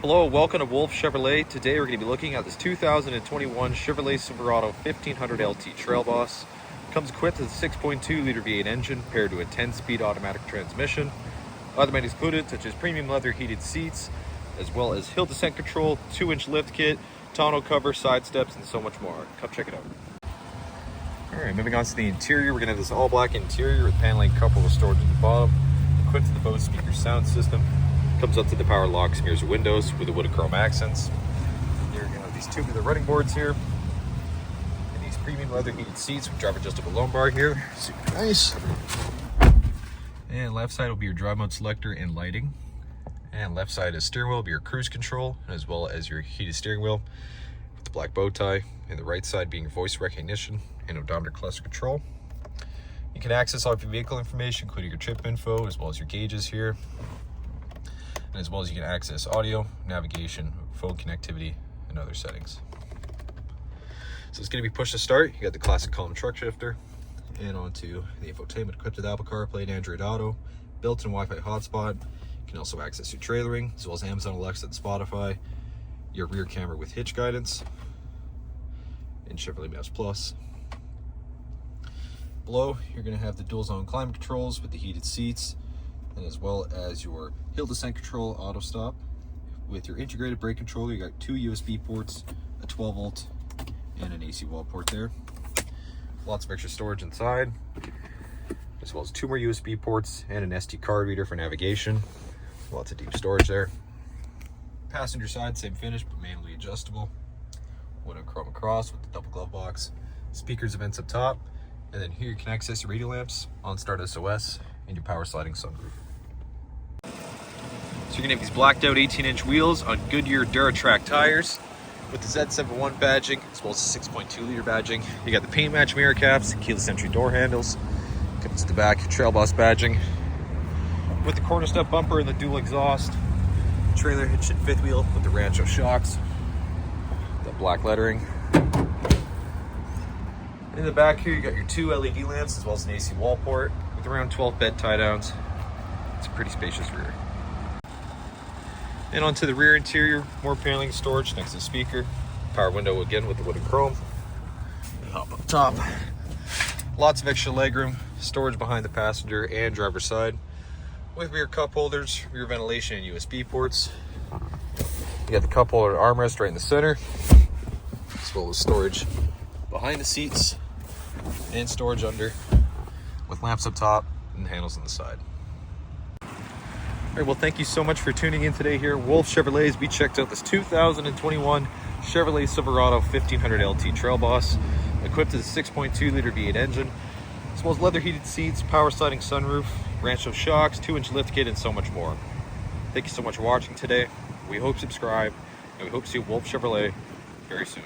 Hello, welcome to Wolfe Chevrolet. Today we're going to be looking at this 2021 Chevrolet Silverado 1500 LT Trail Boss. Comes equipped with a 6.2 liter V8 engine paired to a 10-speed automatic transmission. Other amenities included such as premium leather heated seats, as well as hill descent control, 2-inch lift kit, tonneau cover, side steps, and so much more. Come check it out. Alright, moving on to the interior, we're going to have this all black interior with paneling coupled with storage at the bottom, equipped with the Bose speaker sound system. Comes up to the power locks, mirrors, and windows with the wood and chrome accents. You're going to have these tubular running boards here, and these premium leather heated seats with driver adjustable lumbar here. Super nice. And left side will be your drive mode selector and lighting. And left side is steering wheel, will be your cruise control, as well as your heated steering wheel with the black bow tie. And the right side being voice recognition and odometer cluster control. You can access all of your vehicle information, including your trip info, as well as your gauges here. And as well as you can access audio, navigation, phone connectivity, and other settings. So it's going to be push to start. You got the classic column truck shifter, and onto the infotainment equipped with Apple CarPlay and Android Auto, built-in Wi-Fi hotspot. You can also access your trailering, as well as Amazon Alexa and Spotify, your rear camera with hitch guidance, and Chevrolet Maps Plus. Below, you're going to have the dual zone climate controls with the heated seats, and as well as your hill descent control auto stop. With your integrated brake controller, you got 2 USB ports, a 12 volt, and an AC wall port there. Lots of extra storage inside, as well as 2 more USB ports and an SD card reader for navigation. Lots of deep storage there. Passenger side, same finish, but manually adjustable. Wood and chrome across with the double glove box. Speakers and vents up top. And then here you can access your radio lamps, OnStart SOS, and your power sliding sunroof. So you're gonna have these blacked out 18-inch wheels on Goodyear Duratrack tires with the Z71 badging, as well as the 6.2 liter badging. You got the paint match mirror caps, keyless entry door handles. Comes to the back, Trail Boss badging. With the quarter step bumper and the dual exhaust. Trailer hitch and fifth wheel with the Rancho shocks. The black lettering. In the back here, you got your 2 LED lamps, as well as an AC wall port with around 12 bed tie downs. It's a pretty spacious rear. And onto the rear interior, more paneling storage next to the speaker. Power window again with the wood and chrome. Hop up top. Lots of extra legroom, storage behind the passenger and driver's side. With rear cup holders, rear ventilation, and USB ports. You got the cup holder armrest right in the center, as well as storage behind the seats and storage under, with lamps up top and handles on the side. All right, well, thank you so much for tuning in today here. Wolfe Chevrolet, we checked out this 2021 Chevrolet Silverado 1500 LT Trail Boss, equipped with a 6.2 liter V8 engine, as well as leather heated seats, power sliding sunroof, Rancho shocks, 2-inch lift kit, and so much more. Thank you so much for watching today. We hope you subscribe, and we hope to see Wolfe Chevrolet very soon.